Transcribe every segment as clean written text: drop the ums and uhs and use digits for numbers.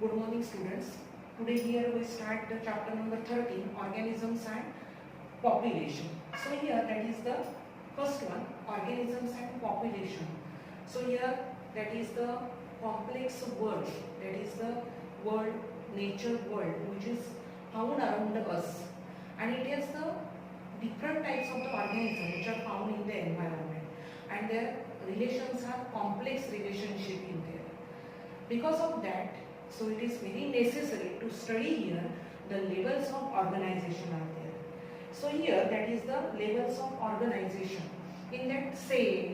Good morning, students. Today here we start the chapter number 13, organisms and population. So here that is the first one, organisms and population. So here that is the complex world, that is the world, nature world, which is found around us, and it has the different types of the organisms which are found in the environment, and their relations are complex relationship in there. Because of that, so it is very necessary to study here the levels of organization are there. So here that is the levels of organization. In that cell,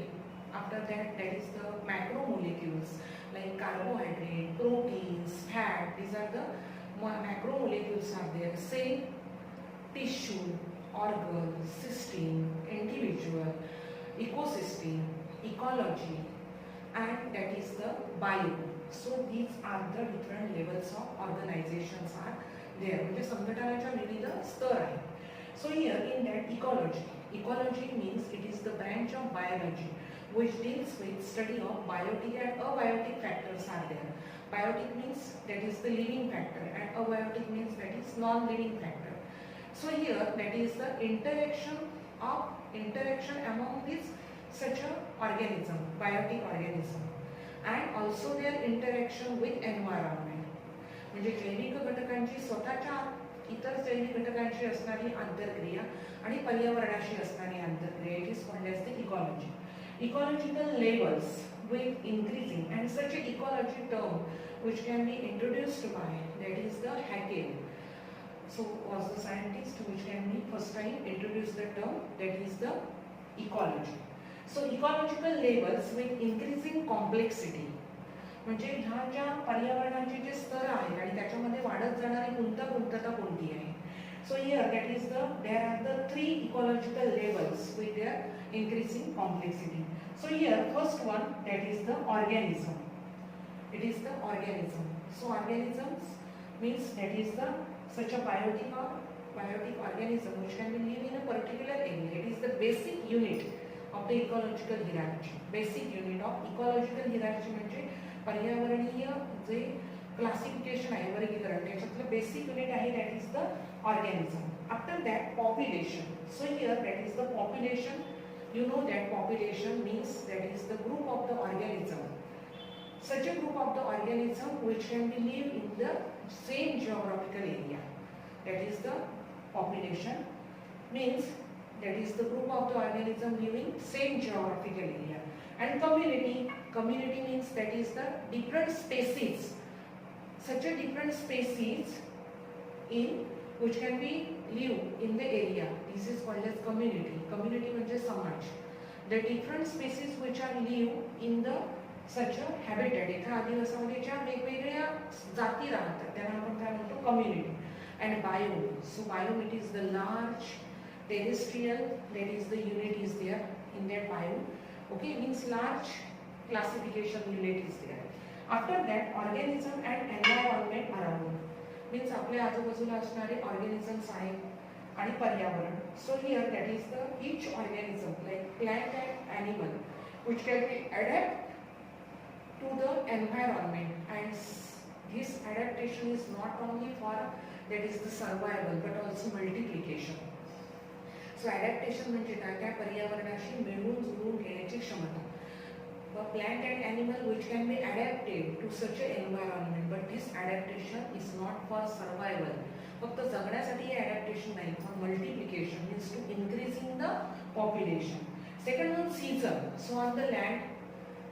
after that is the macromolecules like carbohydrate, proteins, fat. These are the macromolecules are there. Cell, tissue, organ, system, individual, ecosystem, ecology, and that is the bio. So these are the different levels of organizations are there. म्हणजे संघटनाच्या विविध स्तर आहेत. So here in that ecology means it is the branch of biology which deals with study of biotic and abiotic factors are there. Biotic means that is the living factor and abiotic means that is non-living factor. So here that is the interaction among these such a organism, biotic organism, and also their interaction with environment. म्हणजे जैविक घटकांची स्वतःच्या इतर जैविक घटकांशी असणारी आंतरक्रिया आणि पर्यावरणाशी असणारी आंतरक्रिया, it is called as the ecology. Ecological levels with increasing, and such an ecology term which can be introduced by, that is the Haeckel. So was the scientist which can be first time introduced the term, that is the ecology. So ecological levels with increasing complexity, म्हणजे ह्या ज्या पर्यावरणाचे जे स्तर आहेत आणि त्याच्यामध्ये वाढत जाणारी गुंतागुंतता कोणती आहे. So here that is there are the three ecological levels with their increasing complexity. So here first one, that is the organism. It is the organism. So organisms means that is the such a biotic organism which can be live in a particular area. It is the basic unit of the ecological hierarchy. Basic unit of ecological hierarchy म्हणजे पर्यावरणीय जे classification आहे, वर्गीकरण, त्याच्यातलं basic unit आहे, that is the organism. After that population. So here that is the population. You know that population means that is the group of the organism. Such a group of the organism which can be live in the same geographical area. That is the population. Means that is the group of the organism living same geographical area. And community means that is the different species. Such a different species in which can be live in the area. This is called as community. Community म्हणजे समाज. The different species which are live in the such a habitat. एका आदिवासामध्ये ज्या वेगवेगळ्या जाती राहतात त्यांना आपण काय म्हणतो, community. And bio. So bio it is the large terrestrial, that is the unit is there in that bio. Okay, means large classification unit is there. After that organism and environment around. Means आपल्या आजूबाजूला असणारे organisms आहेत आणि पर्यावरण. So here that is the each organism like plant and animal which can be adapt to the environment, and this adaptation is not only for that is the survival but also multiplication. So adaptation म्हणजे काय, त्या पर्यावरणाशी मिळून जुळून घेण्याची क्षमता. A plant and animal which can be adapted to such an environment, but this adaptation is not for survival. फक्त जगण्यासाठी हे adaptation नाही, for multiplication means to increasing the population. Second one, season. So on the land,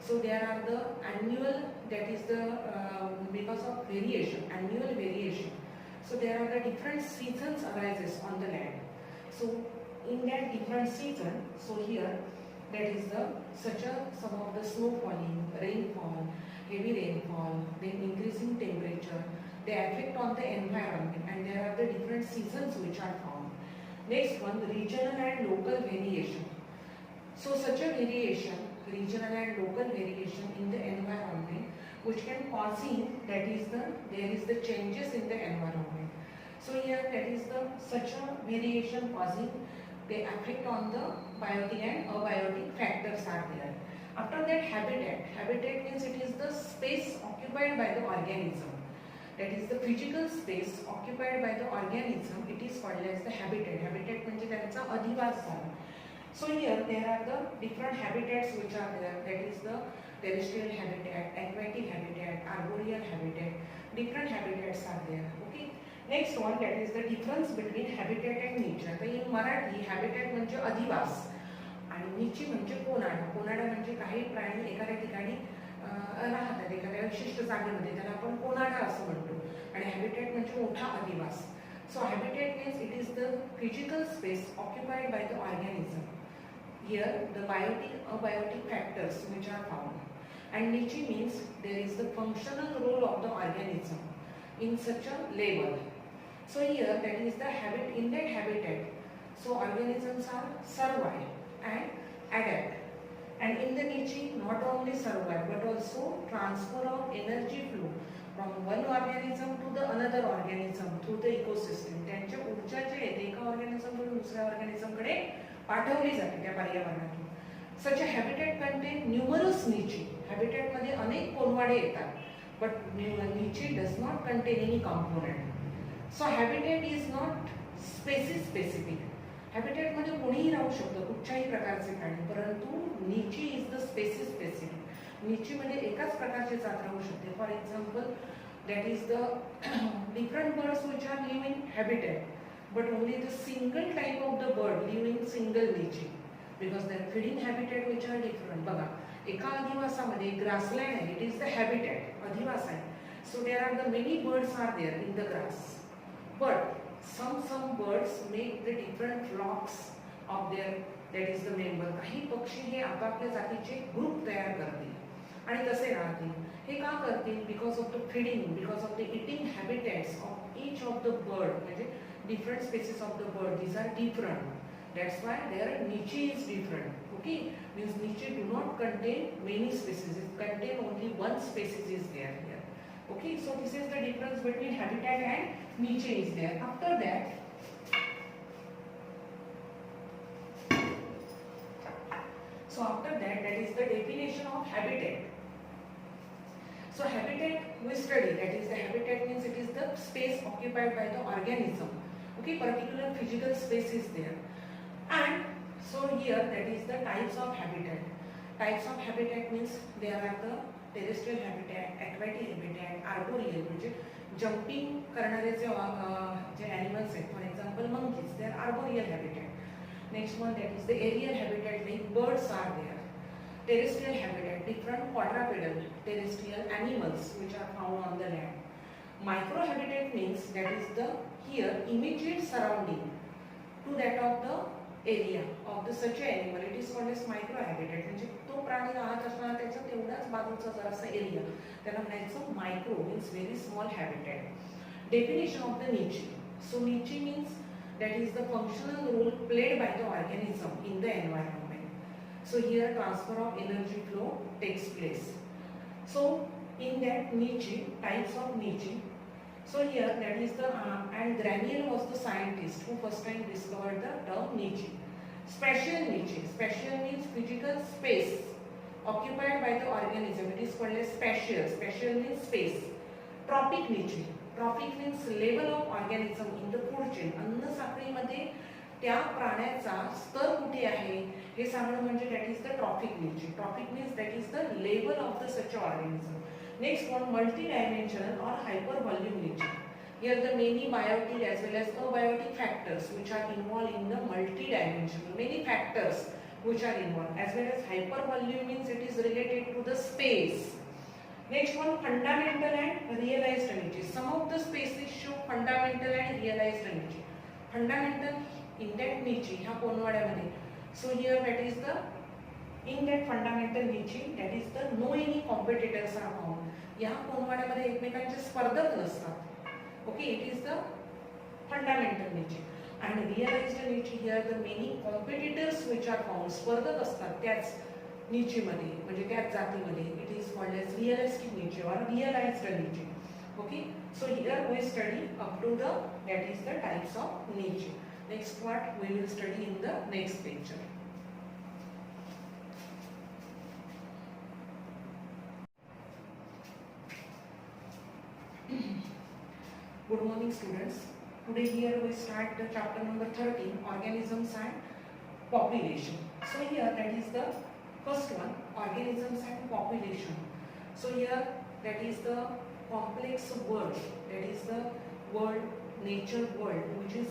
so there are the annual, that is the because of variation, annual variation. So there are the different seasons arises on the land. So in that different season, so here that is the some of the snow falling, rainfall, heavy rainfall, then increasing temperature, they affect on the environment, and there are the different seasons which are found. Next one, regional and local variation. So such a variation, regional and local variation in the environment which can causing that is there is the changes in the environment. So here that is such a variation causing, they affect on the biotic and abiotic factors are there. After that, habitat. Habitat means it is the space occupied by the organism. that is the physical space occupied by the organism, it is called as the habitat. Habitat म्हणजे त्यांचा अधिवास झाला. So here there are the different habitats which are there, that is the terrestrial habitat, aquatic habitat, arboreal habitat, different habitats are there. Okay. Next one, that is the difference between habitat and niche. आता in Marathi habitat म्हणजे अधिवास आणि निची म्हणजे कोनाडा. कोनाडा म्हणजे काही प्राणी एखाद्या ठिकाणी राहतात एखाद्या विशिष्ट जागेमध्ये, त्याला आपण कोनाडा असं म्हणतो. आणि हॅबिटॅट म्हणजे मोठा अधिवास. So habitat means it is the physical space occupied by the organism. Here the biotic abiotic factors which are found, and niche means there is the functional role of the organism in such a level. So here that is the habit in that habitat. So organisms are survive and adapt. And in the niche, not only survive but also transfer of energy flow from one organism to the another organism through the ecosystem. त्यांच्या ऊर्जा जे आहे एका organism कडून दुसऱ्या organism कडे पाठवली जाते त्या पर्यावरणातून. Such a habitat contain numerous niche. Habitat मध्ये अनेक कोनवाडे येतात, but niche does not contain any component. So habitat is not species specific. Habitat मध्ये कोणीही राहू शकतो, कुठच्याही प्रकारचे प्राणी, परंतु niche is the species specific. niche मध्ये एकाच प्रकारचे जात राहू शकते. For example, that is the different birds which are live in habitat, but only the single type of the bird live in single niche because their feeding habitat which are different. बघा, एका अधिवासामध्ये grassland आहे, it is the habitat, अधिवास आहे. So there are the many birds are there in the grass, but some birds make the different flocks of their, that is the member. काही पक्षी हे आपापल्या जातीचे group तयार करतील आणि तसे राहतील. हे का करतील? Because of the feeding, because of the eating habitats of each of the bird, म्हणजे different species of the bird, these are different. That's why their niche is different. Okay, means niche do not contain many species, it contain only one species is there here. Okay, so this is the difference between habitat and niche is there. After that, that is the definition of habitat. So habitat we study, that is the habitat means it is the space occupied by the organism. Okay, particular physical space is there. And so here that is the types of habitat. Types of habitat means there are the terrestrial habitat, aquatic habitat, arboreal म्हणजे jumping करणारे जे animals आहेत, for example monkeys, they are arboreal habitat. Next one, that is the aerial habitat, like birds are there. Terrestrial habitat, different quadrupedal terrestrial animals which are found on the land. Microhabitat means that is the here immediate surrounding to that of the area of the such animal, it is called as microhabitat. म्हणजे तो प्राणी राहत असताना त्याचा तेवढाच बाजूचा जरासा area, त्याला म्हणायचं micro means very small habitat. Definition of the niche. So niche means that is the functional role played by the organism in the environment. So here transfer of energy flow takes place. So in that niche, types of niche. So here that is the and Granier was the scientist who first time discovered the term niche. Spatial niche. Spatial means physical space occupied by the organism. It is called as spatial. Spatial means space. Trophic niche. Trophic means level of organism in the food chain. अन्न साखळीमध्ये त्या प्राण्याचा स्तर कुठे आहे हे सांगणं म्हणजे that is the trophic niche. Trophic means that is the level of the such organism. Next one, multidimensional or hypervolume niche. Here the many biotic as well as abiotic factors which are involved in the multidimensional. Many factors which are involved, as well as hypervolume means it is related to the space. Next one, fundamental and realized niche. Some of the species show fundamental and realized niche. Fundamental in that niche ह्या कोनवाड्यामध्ये. So here that is the in that fundamental niche, that is the no any competitors are found. या कोनवाड्यामध्ये एकमेकांचे स्पर्धक नसतात. Okay, it is the fundamental niche. And realized niche, here the many competitors which are found, स्पर्धक असतात त्याच niche मध्ये, म्हणजे त्याच जातीमध्ये. It is called as realistic niche or realized niche. Okay, so here we study up to the, that is the types of niche. Next part we will study in the next lecture. Good morning students. Today here we start the chapter number 13, organisms and population. So here that is the first one, organisms and population. So here that is the complex world, that is the world, nature world which is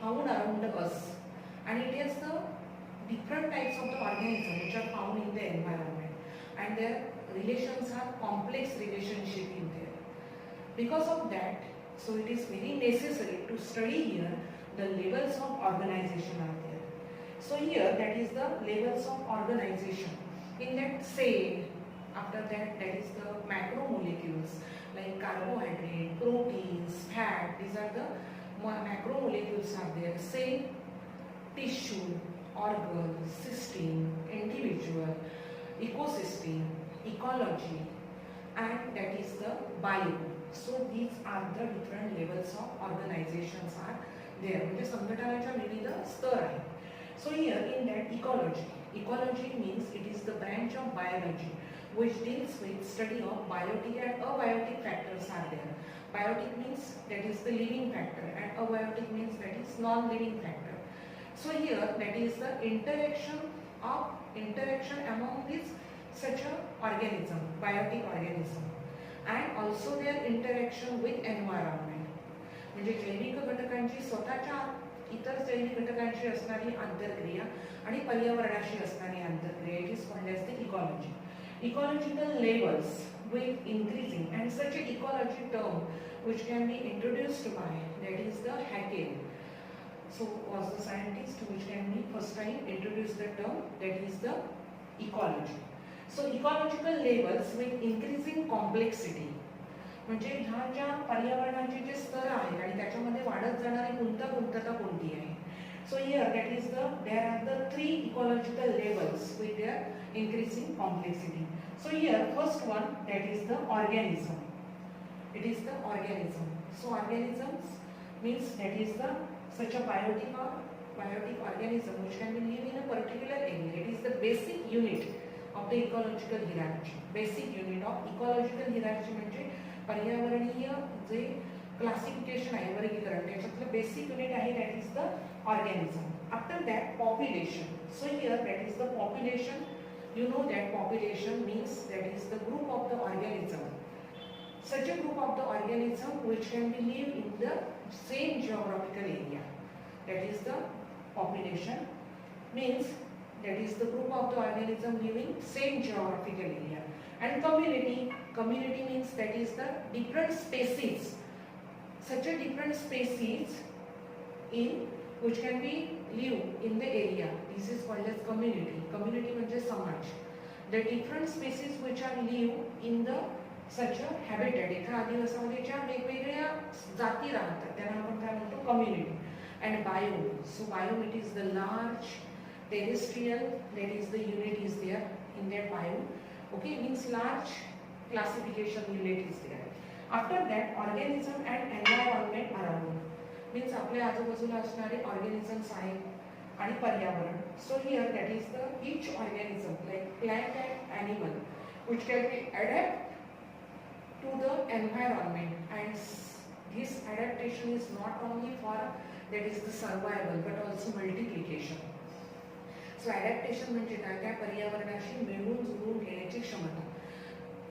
found around us, and it has the different types of the organisms which are found in the environment, and their relations are complex relationship in there. Because of that, so it is very necessary to study here the levels of organization are there. So here that is the levels of organization. In that say, after that is the macromolecules like carbohydrate, proteins, fat. These are the macromolecules are there. Say tissue, organ, system, individual, ecosystem, ecology, and that is the bio. So these are the different levels of organizations are there. म्हणजे संघटनाच्या विविध स्तर आहेत. So here in that ecology means it is the branch of biology which deals with study of biotic and abiotic factors are there. Biotic means that is the living factor and abiotic means that is non-living factor. So here that is the interaction among these such a organism, biotic organism, and also their interaction with environment. म्हणजे जैविक घटकांची स्वतःच्या इतर जैविक घटकांशी असणारी आंतरक्रिया आणि पर्यावरणाशी असणारी आंतरक्रिया, it is called as the ecology. Ecological levels with increasing, and such an ecology term which can be introduced by, that is the Haeckel. So was the scientist which can be first time introduced the term, that is the ecology. So ecological levels with increasing complexity, म्हणजे ह्या ज्या पर्यावरणाचे जे स्तर आहेत आणि त्याच्यामध्ये वाढत जाणारी गुंतागुंतता कोणती आहे. So here that is there are the 3 ecological levels with their increasing complexity. So here first one, that is the organism. It is the organism. So organisms means that is the such a biotic organism which can be live in a particular area. It is the basic unit of the ecological hierarchy. Basic unit of ecological hierarchy म्हणजे पर्यावरणीय जे classification आहे, वर्गीकरण, त्याच्यातलं basic unit आहे that is the organism. After that population. So here that is the population. You know that population means that is the group of the organism. Such a group of the organism which can be live in the same geographical area. That is the population means that is the group of the organism living same geographical area. And community means that is the different species. Such a different species in which can be live in the area. This is called as community. Community म्हणजे समाज. The different species which are live in the such a habitat. एका आदिवासामध्ये ज्या वेगवेगळ्या जाती राहतात त्यांना आपण काय म्हणतो, community. And bio. So bio it is the large terrestrial, that is the unit is there in that bio. Okay, means large classification unit is there. After that organism and environment around means आपल्या आजूबाजूला असणारे organisms आहेत आणि पर्यावरण. So here that is the each organism like plant and animal which can be adapt to the environment, and this adaptation is not only for that is the survival but also multiplication. So adaptation म्हणजे काय, पर्यावरणाशी मिळून जुळून घेण्याची क्षमता.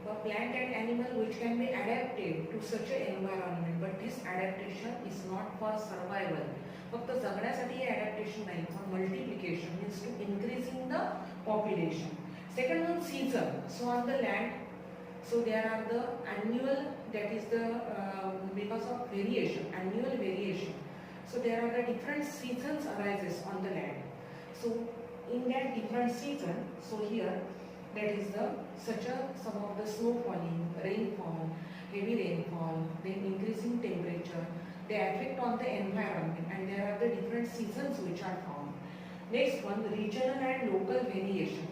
A plant and animal which can be adapted to such an environment, but this adaptation is not for survival. फक्त जगण्यासाठी हे adaptation नाही, for multiplication means to increasing the population. Second one, season. So on the land, so there are the annual, that is the because of variation, annual variation. So there are the different seasons arises on the land. So in that different season, so here that is the some of the snow falling, rainfall, heavy rainfall, then increasing temperature, they affect on the environment, and there are the different seasons which are found. Next one, regional and local variation.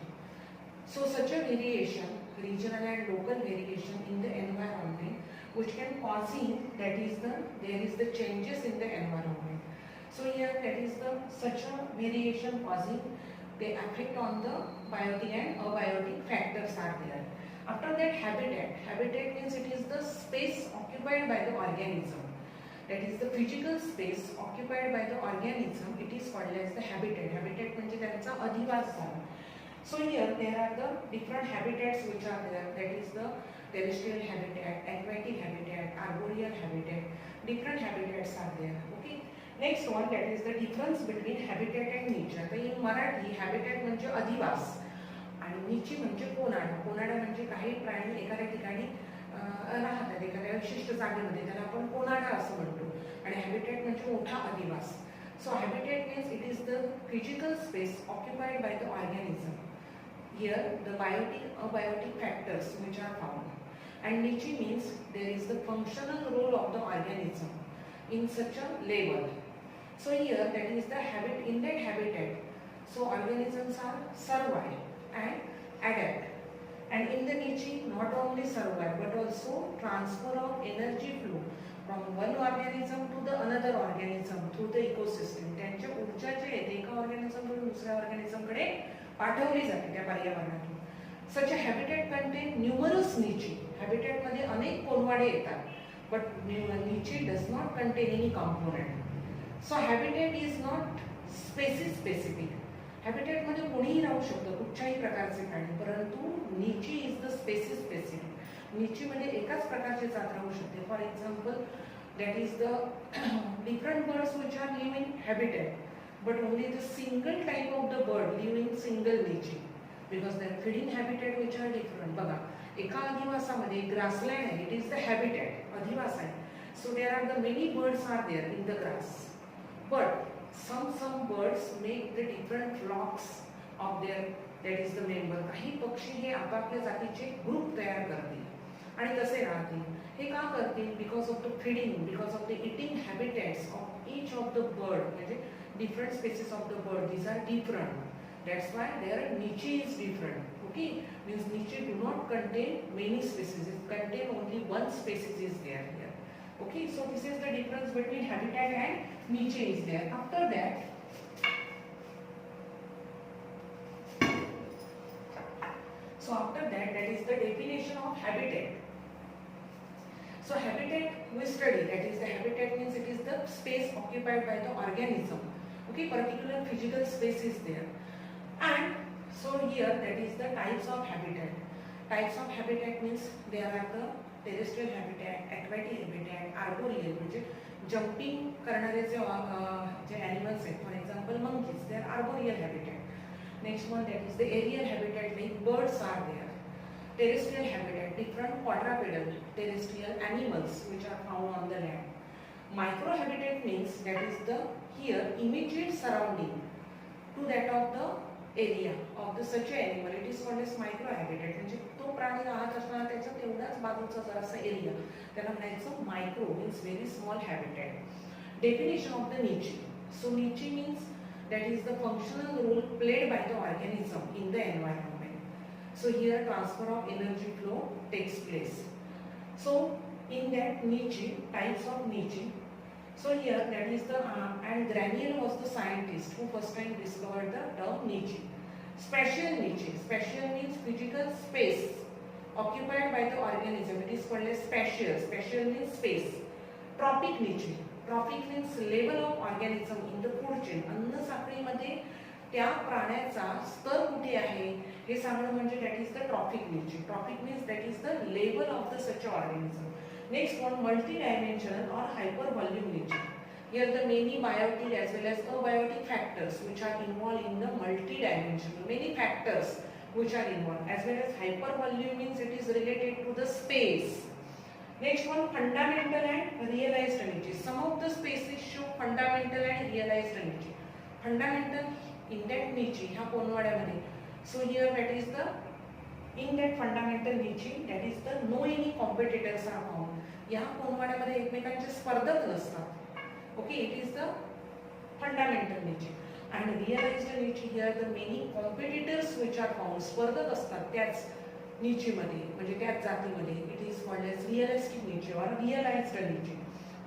So such a variation, regional and local variation in the environment which can causing that is there is the changes in the environment. So here that is such a variation causing, they affect on the biotic and abiotic factors are there. After that, habitat. Habitat means it is the space occupied by the organism. that is the physical space occupied by the organism, it is called as the habitat. Habitat म्हणजे त्यांचा अधिवास झाला. So here there are the different habitats which are there, that is the terrestrial habitat, aquatic habitat, arboreal habitat, different habitats are there. Okay. Next one, that is the difference between habitat and niche. आता in Marathi habitat म्हणजे अधिवास आणि niche म्हणजे कोनाडा. कोनाडा म्हणजे काही प्राणी एखाद्या ठिकाणी राहतात एखाद्या विशिष्ट जागेमध्ये, त्याला आपण कोनाडा असं म्हणतो. आणि habitat म्हणजे मोठा अधिवास. So habitat means it is the physical space occupied by the organism. Here the biotic abiotic factors which are found. And niche means there is the functional role of the organism in such a level. So here that is the habit in that habitat. So organisms are survive and adapt. And in the niche not only survive but also transfer of energy flow from one organism to the another organism through the ecosystem. त्यांच्या ऊर्जा जे आहे एका organism कडून दुसऱ्या organism कडे पाठवली जाते त्या पर्यावरणातून. Such a habitat contain numerous niche. Habitat मध्ये अनेक कोनवाडे येतात, but niche does not contain any component. So habitat is not species specific. Habitat मध्ये कोणीही राहू शकतो, कुठच्याही प्रकारचे प्राणी, परंतु niche is the species specific. niche मध्ये एकाच प्रकारची जात राहू शकते. For example, that is the different birds which are live in habitat, but only the single type of the bird live in single niche because their feeding habitat which are different. बघा, एका अधिवासामध्ये grassland आहे, it is the habitat, अधिवास आहे. So there are the many birds are there in the grass, but some birds make the different flocks of their, that is the member. काही पक्षी हे आपापल्या जातीचे group तयार करतील आणि तसे राहतील. हे का करतील? Because of the feeding, because of the eating habitats of each of the bird, म्हणजे different species of the bird, these are different. That's why their niche is different. Okay, means niche do not contain many species, it contain only one species is there here. Okay, so this is the difference between habitat and niche is there. After that, that is the definition of habitat. So habitat we study, that is the habitat means it is the space occupied by the organism. Okay, particular physical space is there. And so here that is the types of habitat. Types of habitat means there are the terrestrial habitat, aquatic habitat, arboreal म्हणजे jumping करणारे जे animals आहेत, for example monkeys, they are arboreal habitat. Next one that is the aerial habitat, like birds are there. Terrestrial habitat, different quadrupedal terrestrial animals which are found on the land. Microhabitat means that is the here immediate surrounding to that of the area of the such animal, it is called as microhabitat. म्हणजे तो प्राणी राहत असताना त्याचा तेवढाच बाजूचा जरासा area, त्याला म्हणायचं micro means very small habitat. Definition of the niche. So niche means that is the functional role played by the organism in the environment. So here transfer of energy flow takes place. So in that niche, types of niche. So here that is the and Granier was the scientist who first time discovered the term niche. Spatial niche. Spatial means physical space occupied by the organism. It is called as spatial. Spatial means space. Trophic niche. Trophic means level of organism in the food chain. अन्न साखळीमध्ये त्या प्राण्याचा स्तर कुठे आहे हे सांगणं म्हणजे that is the trophic niche. Trophic means that is the level of the such organism. Next one, multi-dimensional or hypervolume niche. Here the many biotic as well as abiotic factors which are involved in the multi-dimensional. Many factors which are involved, as well as hypervolume means it is related to the space. Next one, fundamental and realized niche. Some of the species show fundamental and realized niche. Fundamental in that niche, ह्या कोनवाड्यामध्ये. So here that is the in that fundamental niche, that is the no any competitors are found. या कोनवाड्यामध्ये एकमेकांचे स्पर्धक नसतात. Okay, it is the fundamental niche. And realized niche, here the many competitors which are found. स्पर्धक असतात त्याच niche मध्ये, म्हणजे त्याच जातीमध्ये. It is called as realistic niche or realized niche.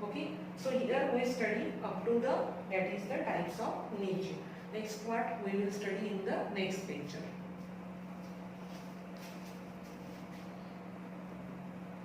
Okay, so here we study up to the that is the types of niche. Next part we will study in the next lecture.